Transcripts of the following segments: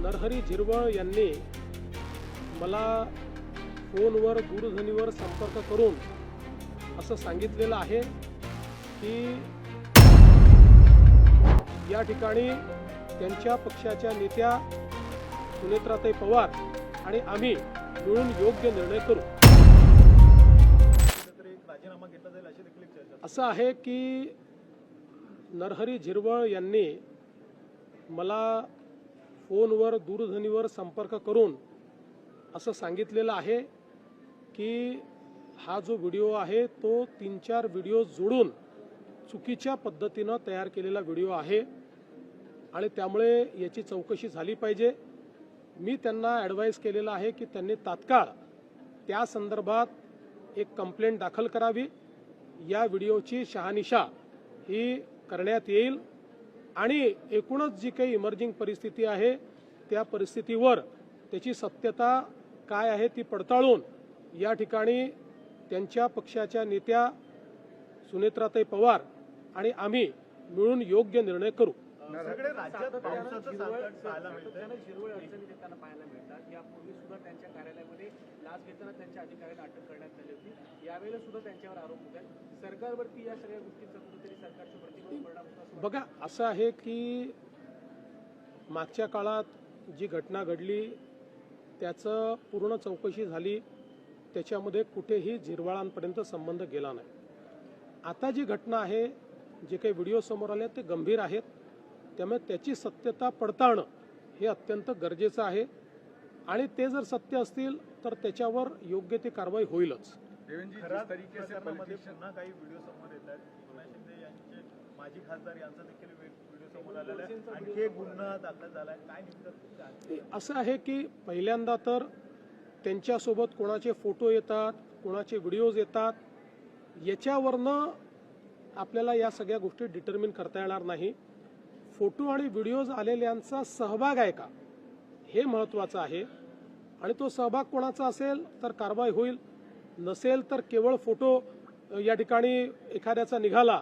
नरहरी झिरवळ यांनी मला फोनवर दूरध्वनीवर संपर्क करून असं सांगितलेलं आहे की या ठिकाणी त्यांच्या पक्षाच्या नेत्या सुनेत्राताई पवार आणि आम्ही मिळून योग्य निर्णय करू। असं आहे की नरहरी झिरवळ यांनी मला फोनवर दूरध्वनीवर संपर्क करून असं सांगितलेलं आहे की हा जो व्हिडिओ आहे तो 3-4 व्हिडिओ जोडून चुकीच्या पद्धतीनं तयार केलेला व्हिडिओ आहे आणि त्यामुळे याची चौकशी झाली पाहिजे। मी त्यांना ॲडवाइस केलेलं आहे की त्यांनी तात्काळ त्या संदर्भात एक कंप्लेंट दाखल करावी। या व्हिडिओची शहानिशा ही करण्यात येईल आणि एकूणच जी काही इमर्जिंग परिस्थिती आहे त्या परिस्थितीवर त्याची सत्यता काय आहे ती पडताळून या ठिकाणी त्यांच्या पक्षाच्या नेत्या सुनेत्राताई पवार आणि आम्ही मिळून योग्य निर्णय करू। सगळे राज्यात पावसाचं संकट पाहायला मिळतं। झिरवळ अडचणी देताना पाहायला मिळतात। यापूर्वी सुद्धा त्यांच्या कार्यालयामध्ये लाच घेताना त्यांच्या अधिकाऱ्यांना अटक करण्यात आली होती। यावेळेला सुद्धा त्यांच्यावर आरोप होत आहेत। सरकारवरती या सगळ्या गोष्टींचा कुठेतरी सरकारच्या प्रतिकृत परिणाम होतो। बघा असं आहे की मागच्या काळात जी घटना घडली त्याचं पूर्ण चौकशी झाली, त्याच्यामध्ये कुठेही झिरवाळांपर्यंत संबंध गेला नाही। आता जी घटना आहे, जे काही व्हिडिओ समोर आले ते गंभीर आहेत, त्यामुळे त्याची सत्यता पडताळणं हे अत्यंत गरजेचं आहे आणि ते जर सत्य असतील तर त्याच्यावर योग्य ती कारवाई होईलच। पुन्हा काही व्हिडिओ समोर येत आहेत। एकनाथ शिंदे यांचे माजी खासदार यांचा देखील व्हिडिओ समोर आलेला आहे। आणखी एक गुन्हा दाखल झालाय। काय नेमकं असं आहे की पहिल्यांदा तर त्यांच्यासोबत कोणाचे फोटो येतात, कोणाचे व्हिडिओज येतात, याच्यावरनं आपल्याला या सगळ्या गोष्टी डिटर्मिन करता येणार नाही। फोटो आणि व्हिडिओज आलेल्यांचा सहभाग आहे का हे महत्त्वाचं आहे आणि तो सहभाग कोणाचा असेल तर कारवाई होईल, नसेल तर केवळ फोटो या ठिकाणी एखाद्याचा निघाला,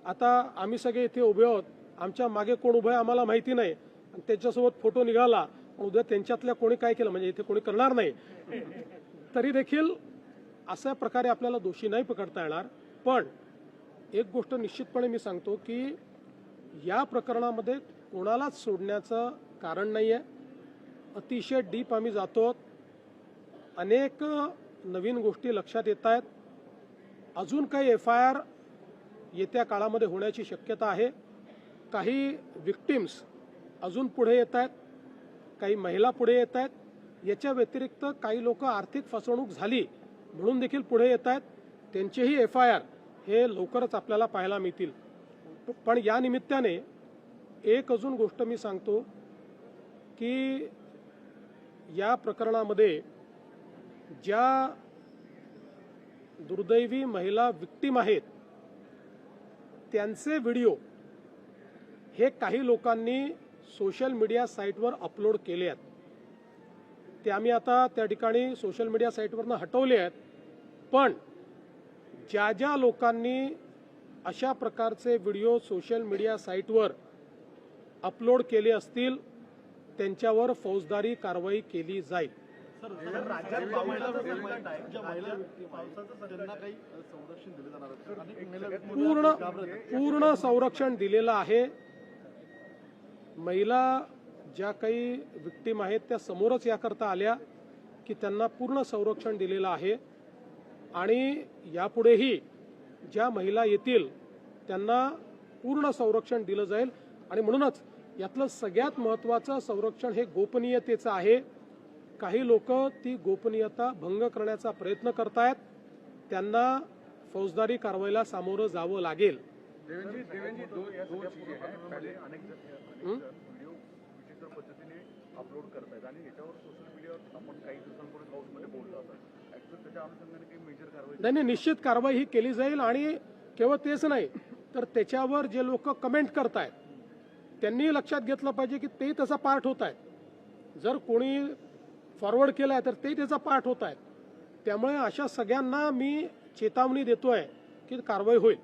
आता आम्ही सगळे इथे उभे आहोत, आमच्या मागे कोण उभं आहे आम्हाला माहिती नाही आणि त्याच्यासोबत फोटो निघाला, उद्या त्यांच्यातल्या कोणी काय केलं म्हणजे इथे कोणी करणार नाही, तरी देखील अशा प्रकारे आपल्याला दोषी नाही पकडता येणार। पण एक गोष्ट निश्चितपणे मी सांगतो की या प्रकरणामध्ये कोणालाच सोडण्याचं कारण नाही आहे। अतिशय डीप आम्ही जातो, अनेक नवीन गोष्टी लक्षात येत आहेत, अजून काही FIR येत्या काळामध्ये होण्याची शक्यता आहे। काही विक्टिम्स अजून पुढे येत आहेत, काही महिला पुढे येत आहेत, याच्या व्यतिरिक्त काही लोक आर्थिक फसवणूक झाली म्हणून देखील पुढे येत आहेत, त्यांचेही FIR हे लवकरच आपल्याला पाहायला मिळतील। पण या निमित्ताने एक अजून गोष्ट मी सांगतो की या प्रकरणामध्ये ज्या दुर्दैवी महिला विक्टिम आहेत त्यांचे व्हिडिओ हे काही लोकांनी सोशल मीडिया साईटवर अपलोड केले आहेत। ते आम्ही आता त्या ठिकाणी सोशल मीडिया साईटवरनं हटवले आहेत, पण ज्या ज्या लोकांनी अशा प्रकारचे व्हिडिओ सोशल मीडिया साईटवर अपलोड केले असतील त्यांच्यावर फौजदारी कारवाई केली जाईल। पूर्ण संरक्षण दिलेलं आहे। महिला ज्या काही विक्टिम आहेत त्या समोरच याकरता आल्या की त्यांना पूर्ण संरक्षण दिलेलं आहे आणि यापुढेही ज्या महिला येतील त्यांना पूर्ण संरक्षण दिलं जाईल आणि म्हणूनच यातलं सगळ्यात महत्त्वाचं संरक्षण हे गोपनीयतेचं आहे। काही लोक ती गोपनीयता भंग करण्याचा प्रयत्न करतायत, त्यांना फौजदारी कारवाईला सामोरं जावं लागेल। नाही, निश्चित कारवाई ही केली जाईल आणि केवळ तेच नाही तर त्याच्यावर जे लोक कमेंट करतायत त्यांनी लक्षात घेतलं पाहिजे की ते त्याचा पार्ट होत आहेत। जर कोणी फॉरवर्ड केलाय तर ते त्याचा पार्ट होत आहेत। त्यामुळे अशा सगळ्यांना मी चेतावणी देतोय की कारवाई होईल।